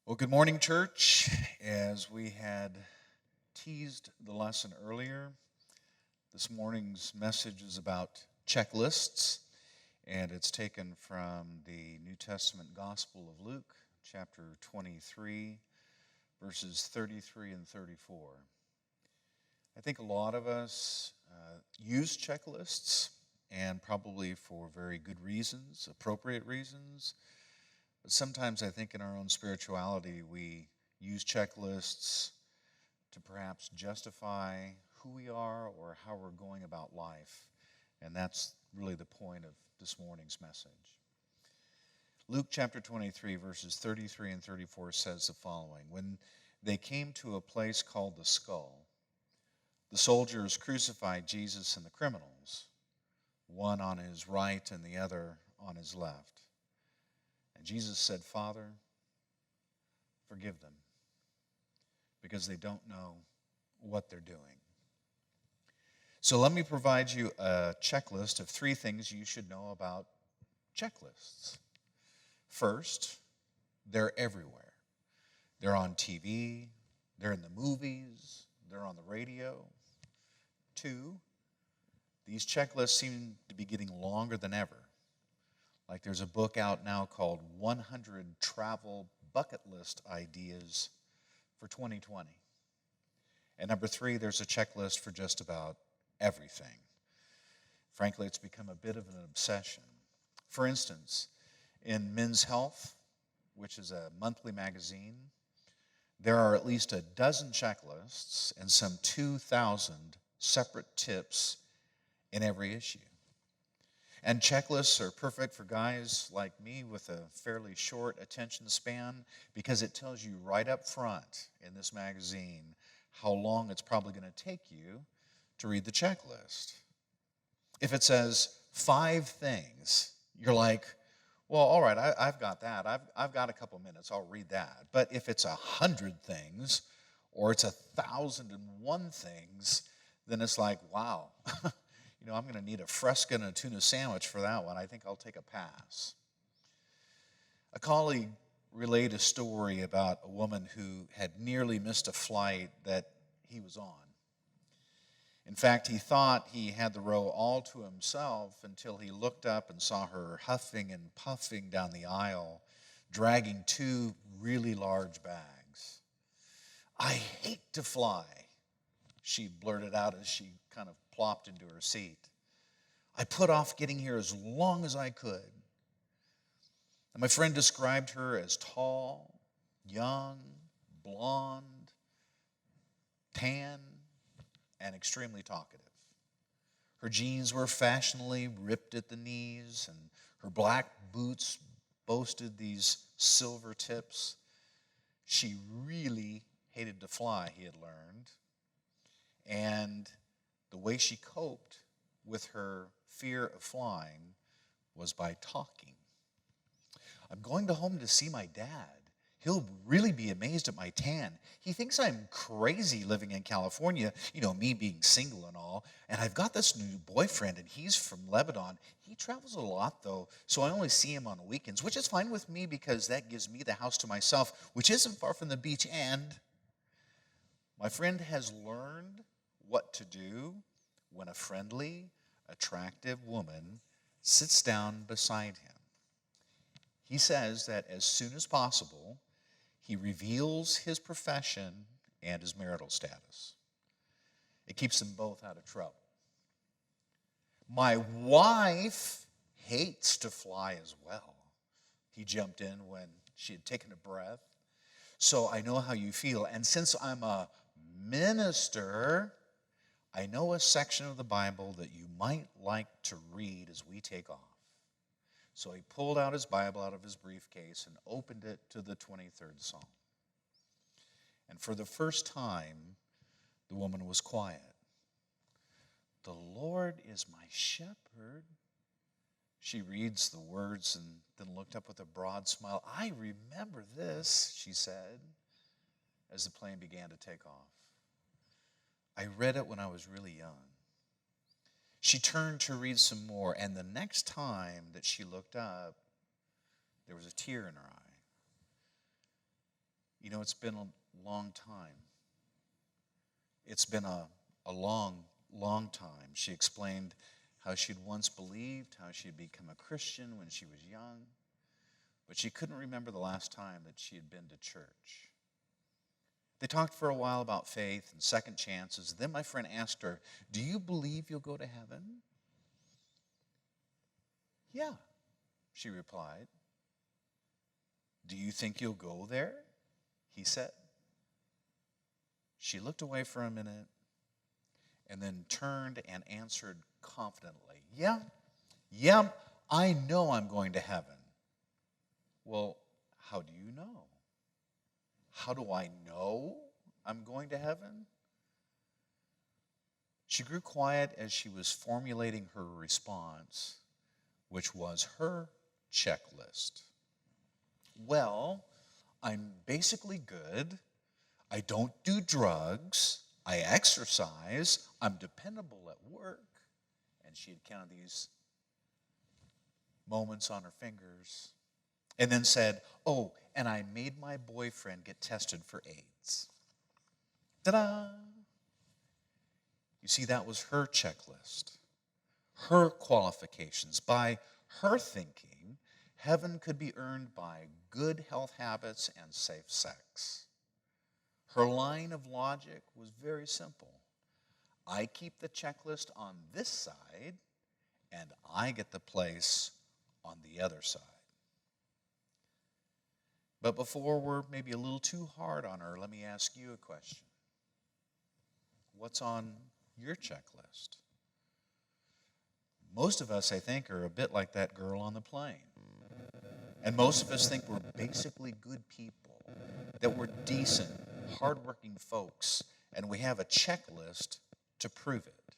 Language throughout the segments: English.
Well, good morning, church. As we had teased the lesson earlier, this morning's message is about checklists, and it's taken from the New Testament Gospel of Luke, chapter 23, verses 33 and 34. I think a lot of us use checklists, and probably for very good reasons, appropriate reasons. But sometimes I think in our own spirituality, we use checklists to perhaps justify who we are or how we're going about life. And that's really the point of this morning's message. Luke chapter 23, verses 33 and 34 says the following. When they came to a place called the Skull, the soldiers crucified Jesus and the criminals, one on his right and the other on his left. And Jesus said, "Father, forgive them, because they don't know what they're doing." So let me provide you a checklist of 3 things you should know about checklists. First, they're everywhere. They're on TV, they're in the movies, they're on the radio. 2, these checklists seem to be getting longer than ever. Like there's a book out now called 100 Travel Bucket List Ideas for 2020. And number 3, there's a checklist for just about everything. Frankly, it's become a bit of an obsession. For instance, in Men's Health, which is a monthly magazine, there are at least a dozen checklists and some 2,000 separate tips in every issue. And checklists are perfect for guys like me with a fairly short attention span because it tells you right up front in this magazine how long it's probably going to take you to read the checklist. If it says 5 things, you're like, well, all right, I've got that. I've got a couple minutes. I'll read that. But if it's 100 things or it's 1,001 things, then it's like, wow. I'm going to need a fresca and a tuna sandwich for that one. I think I'll take a pass. A colleague relayed a story about a woman who had nearly missed a flight that he was on. In fact, he thought he had the row all to himself until he looked up and saw her huffing and puffing down the aisle, dragging 2 really large bags. "I hate to fly," she blurted out as she kind of plopped into her seat. "I put off getting here as long as I could." And my friend described her as tall, young, blonde, tan, and extremely talkative. Her jeans were fashionably ripped at the knees, and her black boots boasted these silver tips. She really hated to fly, he had learned. And the way she coped with her fear of flying was by talking. "I'm going home to see my dad. He'll really be amazed at my tan. He thinks I'm crazy living in California, me being single and all. And I've got this new boyfriend, and he's from Lebanon. He travels a lot, though, so I only see him on weekends, which is fine with me because that gives me the house to myself, which isn't far from the beach. And my friend has learned what to do when a friendly, attractive woman sits down beside him. He says that as soon as possible, he reveals his profession and his marital status. It keeps them both out of trouble. "My wife hates to fly as well," he jumped in when she had taken a breath. "So I know how you feel. And since I'm a minister, I know a section of the Bible that you might like to read as we take off." So he pulled out his Bible out of his briefcase and opened it to the 23rd Psalm. And for the first time, the woman was quiet. "The Lord is my shepherd." She reads the words and then looked up with a broad smile. "I remember this," she said, as the plane began to take off. "I read it when I was really young." She turned to read some more, and the next time that she looked up, there was a tear in her eye. It's been a long time. It's been a long, long time. She explained how she'd once believed, how she had become a Christian when she was young, but she couldn't remember the last time that she had been to church. They talked for a while about faith and second chances. Then my friend asked her, "Do you believe you'll go to heaven?" "Yeah," she replied. "Do you think you'll go there?" he said. She looked away for a minute and then turned and answered confidently, Yeah, I know I'm going to heaven." "Well, how do you know?" "How do I know I'm going to heaven?" She grew quiet as she was formulating her response, which was her checklist. "Well, I'm basically good. I don't do drugs. I exercise. I'm dependable at work." And she had counted these moments on her fingers. And then said, "Oh, and I made my boyfriend get tested for AIDS." Ta-da! You see, that was her checklist, her qualifications. By her thinking, heaven could be earned by good health habits and safe sex. Her line of logic was very simple. I keep the checklist on this side, and I get the place on the other side. But before we're maybe a little too hard on her, let me ask you a question. What's on your checklist? Most of us, I think, are a bit like that girl on the plane. And most of us think we're basically good people, that we're decent, hardworking folks, and we have a checklist to prove it.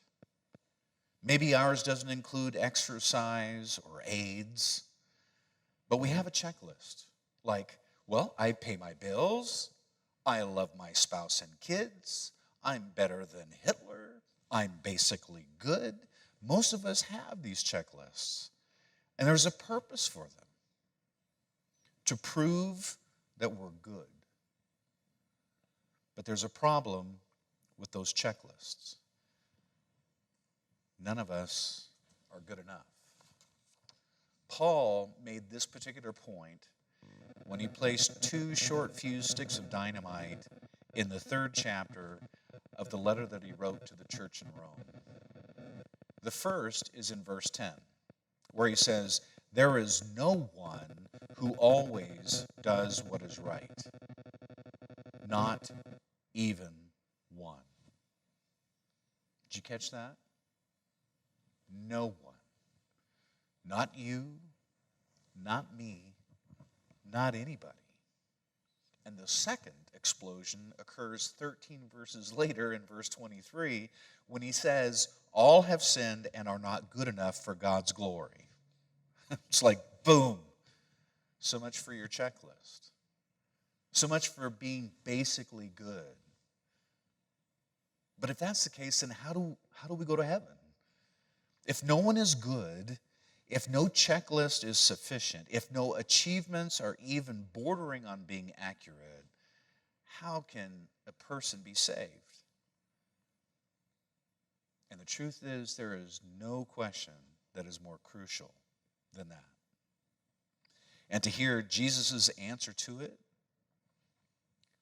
Maybe ours doesn't include exercise or AIDS, but we have a checklist. Like, well, I pay my bills, I love my spouse and kids, I'm better than Hitler, I'm basically good. Most of us have these checklists, and there's a purpose for them, to prove that we're good. But there's a problem with those checklists. None of us are good enough. Paul made this particular point when he placed two short fused sticks of dynamite in the 3rd chapter of the letter that he wrote to the church in Rome. The first is in verse 10, where he says, "There is no one who always does what is right, not even one." Did you catch that? No one. Not you, not me, not anybody. And the second explosion occurs 13 verses later in verse 23 when he says, "All have sinned and are not good enough for God's glory." It's like, boom. So much for your checklist. So much for being basically good. But if that's the case, then how do we go to heaven? If no one is good, if no checklist is sufficient, if no achievements are even bordering on being accurate, how can a person be saved? And the truth is, there is no question that is more crucial than that. And to hear Jesus' answer to it,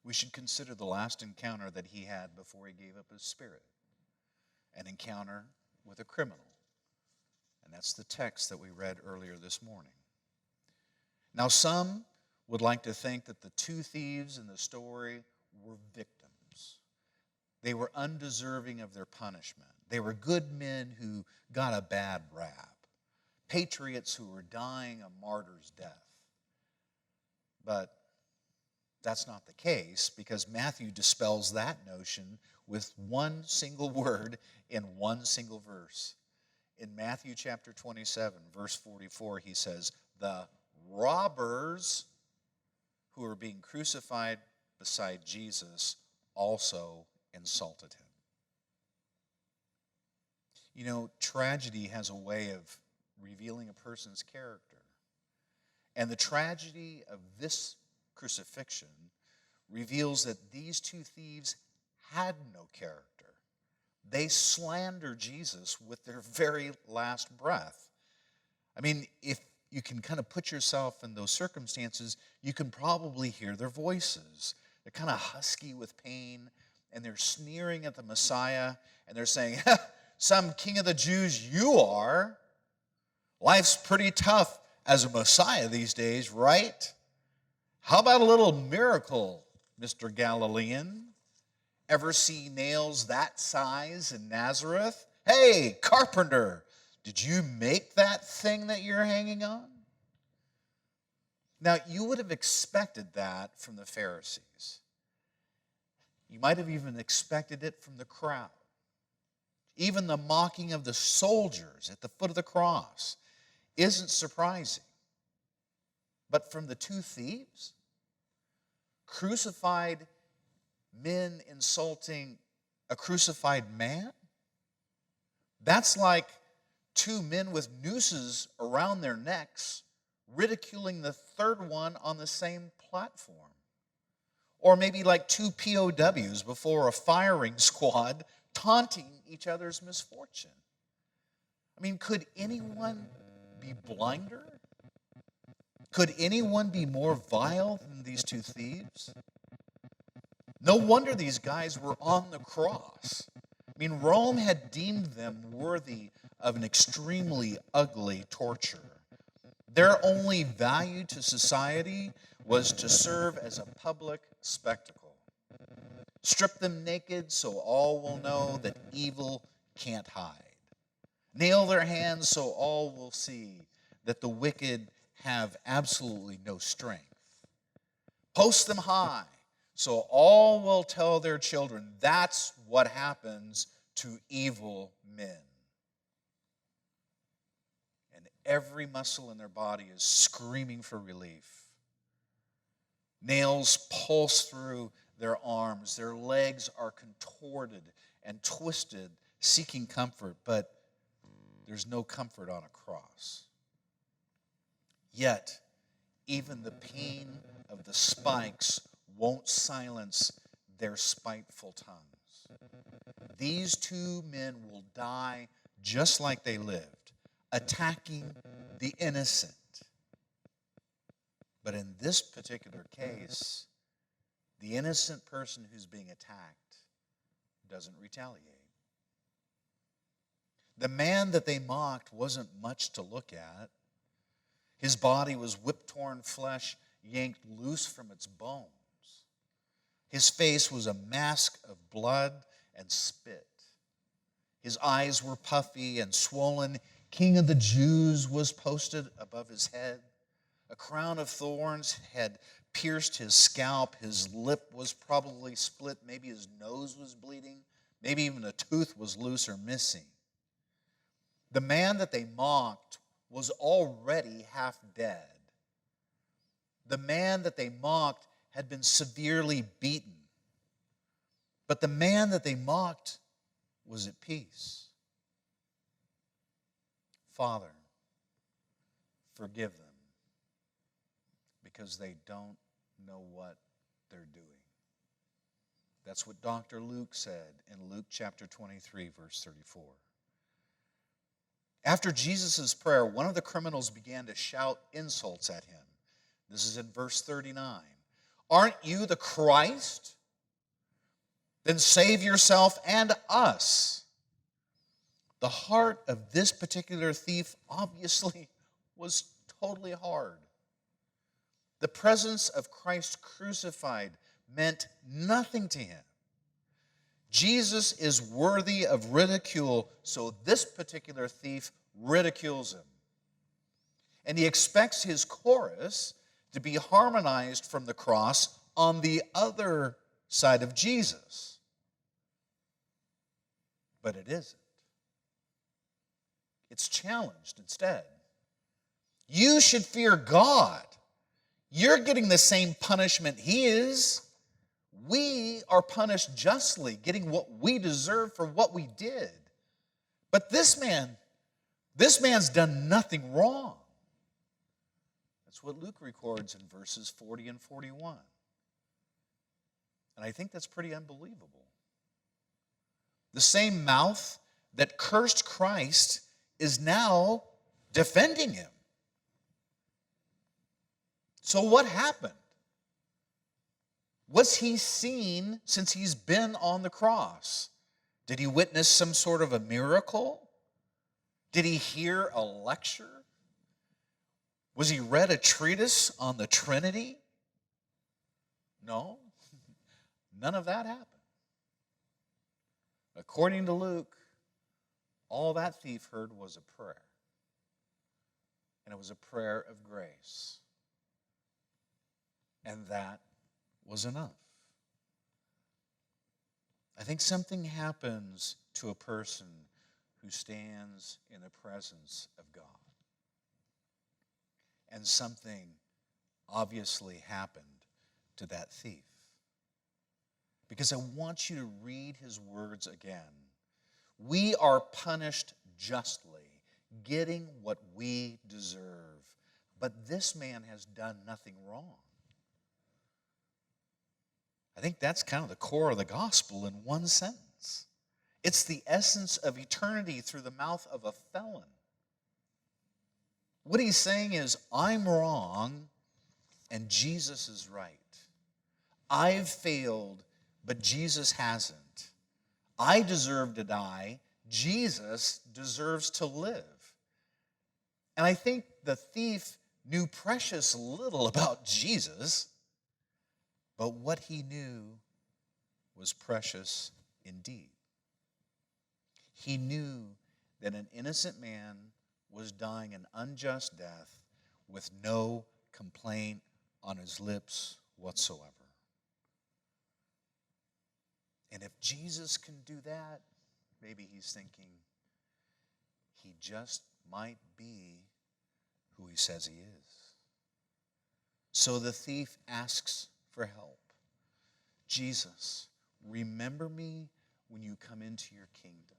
we should consider the last encounter that he had before he gave up his spirit, an encounter with a criminal. And that's the text that we read earlier this morning. Now, some would like to think that the two thieves in the story were victims. They were undeserving of their punishment. They were good men who got a bad rap, patriots who were dying a martyr's death. But that's not the case, because Matthew dispels that notion with one single word in one single verse. In Matthew chapter 27, verse 44, he says, "The robbers who were being crucified beside Jesus also insulted him." You know, tragedy has a way of revealing a person's character. And the tragedy of this crucifixion reveals that these two thieves had no character. They slander Jesus with their very last breath. I mean, if you can kind of put yourself in those circumstances, you can probably hear their voices. They're kind of husky with pain, and they're sneering at the Messiah, and they're saying, some king of the Jews you are. Life's pretty tough as a Messiah these days, right? How about a little miracle, Mr. Galilean? Ever see nails that size in Nazareth? Hey, carpenter, did you make that thing that you're hanging on? Now, you would have expected that from the Pharisees. You might have even expected it from the crowd. Even the mocking of the soldiers at the foot of the cross isn't surprising. But from the two thieves, crucified men insulting a crucified man? That's like two men with nooses around their necks ridiculing the third one on the same platform. Or maybe like two POWs before a firing squad taunting each other's misfortune. I mean, could anyone be blinder? Could anyone be more vile than these two thieves? No wonder these guys were on the cross. I mean, Rome had deemed them worthy of an extremely ugly torture. Their only value to society was to serve as a public spectacle. Strip them naked so all will know that evil can't hide. Nail their hands so all will see that the wicked have absolutely no strength. Post them high so all will tell their children that's what happens to evil men. And every muscle in their body is screaming for relief. Nails pulse through their arms. Their legs are contorted and twisted, seeking comfort, but there's no comfort on a cross. Yet, even the pain of the spikes won't silence their spiteful tongues. These two men will die just like they lived, attacking the innocent. But in this particular case, the innocent person who's being attacked doesn't retaliate. The man that they mocked wasn't much to look at. His body was whip-torn flesh yanked loose from its bones. His face was a mask of blood and spit. His eyes were puffy and swollen. King of the Jews was posted above his head. A crown of thorns had pierced his scalp. His lip was probably split. Maybe his nose was bleeding. Maybe even a tooth was loose or missing. The man that they mocked was already half dead. The man that they mocked had been severely beaten. But the man that they mocked was at peace. Father, forgive them because they don't know what they're doing. That's what Dr. Luke said in Luke chapter 23, verse 34. After Jesus' prayer, one of the criminals began to shout insults at him. This is in verse 39. Aren't you the Christ? Then save yourself and us. The heart of this particular thief obviously was totally hard. The presence of Christ crucified meant nothing to him. Jesus is worthy of ridicule, so this particular thief ridicules him. And he expects his chorus to be harmonized from the cross on the other side of Jesus. But it isn't. It's challenged instead. You should fear God. You're getting the same punishment he is. We are punished justly, getting what we deserve for what we did. But this man's done nothing wrong. That's what Luke records in verses 40 and 41. And I think that's pretty unbelievable. The same mouth that cursed Christ is now defending him. So what happened? What's he seen since he's been on the cross? Did he witness some sort of a miracle? Did he hear a lecture? Was he read a treatise on the Trinity? No, none of that happened. According to Luke, all that thief heard was a prayer. And it was a prayer of grace. And that was enough. I think something happens to a person who stands in the presence of God. And something obviously happened to that thief. Because I want you to read his words again. We are punished justly, getting what we deserve. But this man has done nothing wrong. I think that's kind of the core of the gospel in one sentence. It's the essence of eternity through the mouth of a felon. What he's saying is, I'm wrong and Jesus is right. I've failed, but Jesus hasn't. I deserve to die. Jesus deserves to live. And I think the thief knew precious little about Jesus, but what he knew was precious indeed. He knew that an innocent man was dying an unjust death with no complaint on his lips whatsoever. And if Jesus can do that, maybe he's thinking, he just might be who he says he is. So the thief asks for help. Jesus, remember me when you come into your kingdom.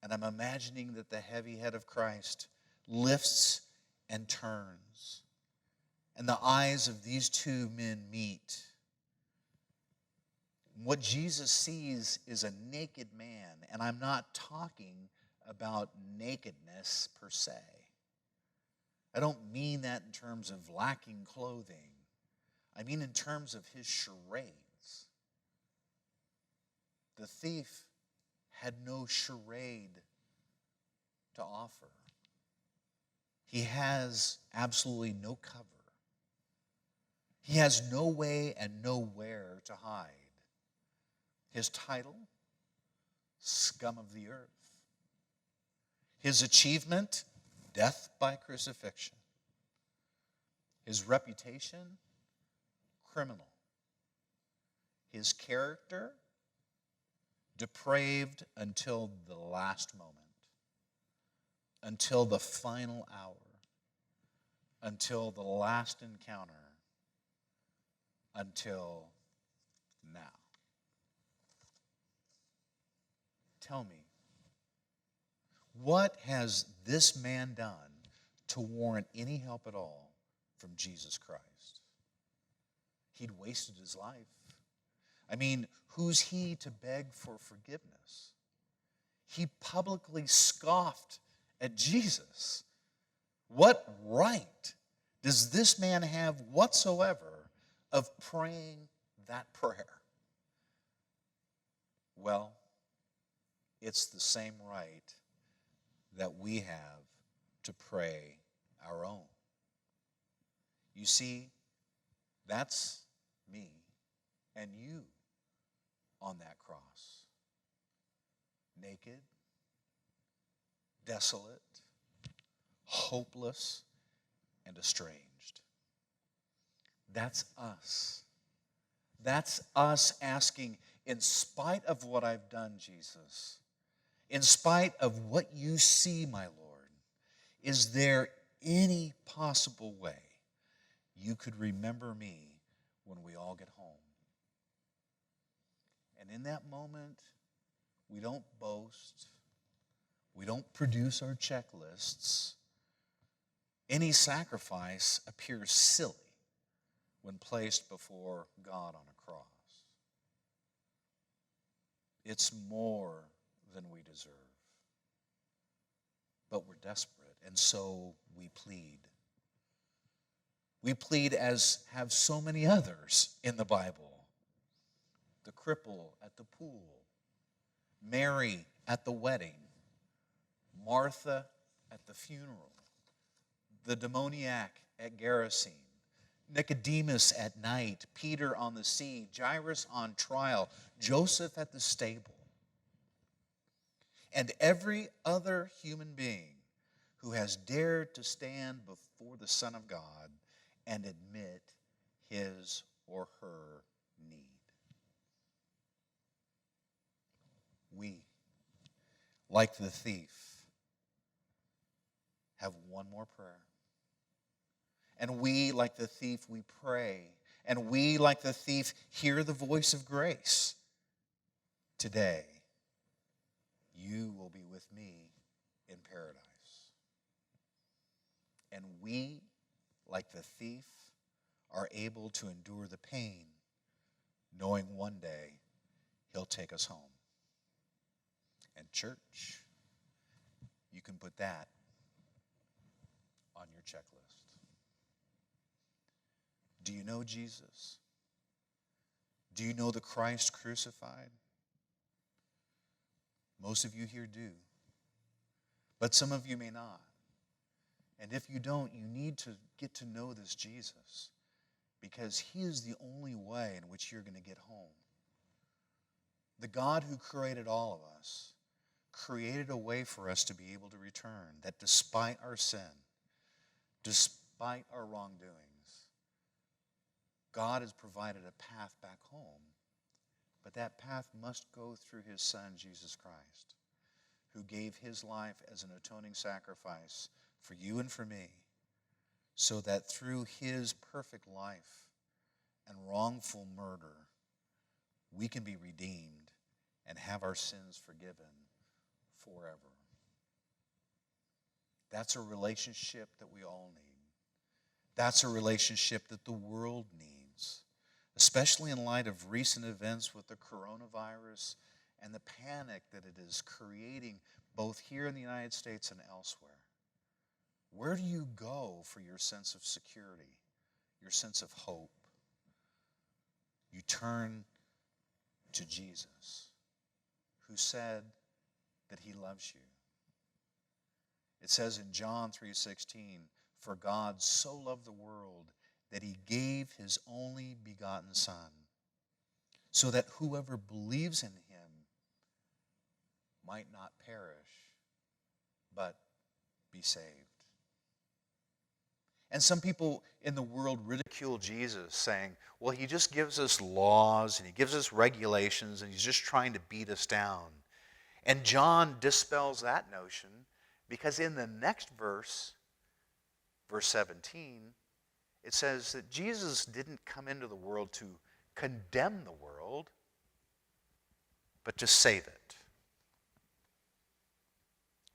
And I'm imagining that the heavy head of Christ lifts and turns. And the eyes of these two men meet. What Jesus sees is a naked man. And I'm not talking about nakedness per se. I don't mean that in terms of lacking clothing. I mean in terms of his charades. The thief had no charade to offer. He has absolutely no cover. He has no way and nowhere to hide. His title, scum of the earth. His achievement, death by crucifixion. His reputation, criminal. His character, depraved until the last moment, until the final hour, until the last encounter, until now. Tell me, what has this man done to warrant any help at all from Jesus Christ? He'd wasted his life. I mean, who's he to beg for forgiveness? He publicly scoffed at Jesus. What right does this man have whatsoever of praying that prayer? Well, it's the same right that we have to pray our own. You see, that's me and you on that cross. Naked, desolate, hopeless, and estranged. That's us. That's us asking, in spite of what I've done, Jesus, in spite of what you see, my Lord, is there any possible way you could remember me when we all get home? And in that moment, we don't boast. We don't produce our checklists. Any sacrifice appears silly when placed before God on a cross. It's more than we deserve. But we're desperate, and so we plead. We plead as have so many others in the Bible. The cripple at the pool, Mary at the wedding, Martha at the funeral, the demoniac at Gerasene, Nicodemus at night, Peter on the sea, Jairus on trial, Joseph at the stable, and every other human being who has dared to stand before the Son of God and admit his or her need. We, like the thief, have one more prayer. And we, like the thief, we pray. And we, like the thief, hear the voice of grace. Today, you will be with me in paradise. And we, like the thief, are able to endure the pain, knowing one day he'll take us home. And church, you can put that on your checklist. Do you know Jesus? Do you know the Christ crucified? Most of you here do. But some of you may not. And if you don't, you need to get to know this Jesus, because he is the only way in which you're going to get home. The God who created all of us created a way for us to be able to return, that despite our sin, despite our wrongdoings, God has provided a path back home. But that path must go through his Son, Jesus Christ, who gave his life as an atoning sacrifice for you and for me, so that through his perfect life and wrongful murder, we can be redeemed and have our sins forgiven forever. That's a relationship that we all need. That's a relationship that the world needs, especially in light of recent events with the coronavirus and the panic that it is creating both here in the United States and elsewhere. Where do you go for your sense of security, your sense of hope? You turn to Jesus, who said that he loves you. It says in John 3:16, "For God so loved the world that he gave his only begotten Son, so that whoever believes in him might not perish, but be saved." And some people in the world ridicule Jesus, saying, well, he just gives us laws and he gives us regulations and he's just trying to beat us down. And John dispels that notion, because in the next verse, verse 17, it says that Jesus didn't come into the world to condemn the world, but to save it.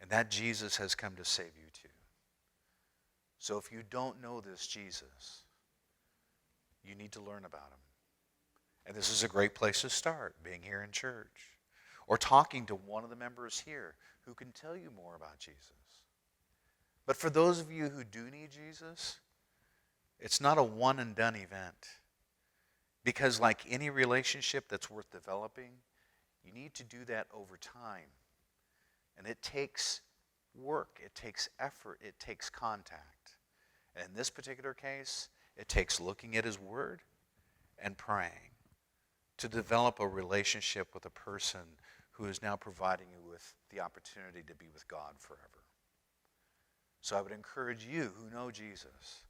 And that Jesus has come to save you too. So if you don't know this Jesus, you need to learn about him. And this is a great place to start, being here in church, or talking to one of the members here who can tell you more about Jesus. But for those of you who do need Jesus, it's not a one and done event. Because like any relationship that's worth developing, you need to do that over time. And it takes work, it takes effort, it takes contact. And in this particular case, it takes looking at his word and praying to develop a relationship with a person who is now providing you with the opportunity to be with God forever. So I would encourage you who know Jesus,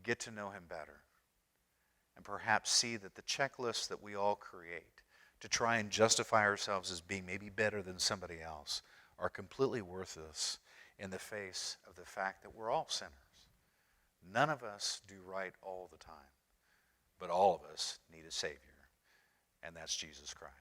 get to know him better. And perhaps see that the checklists that we all create to try and justify ourselves as being maybe better than somebody else are completely worthless in the face of the fact that we're all sinners. None of us do right all the time, but all of us need a Savior, and that's Jesus Christ.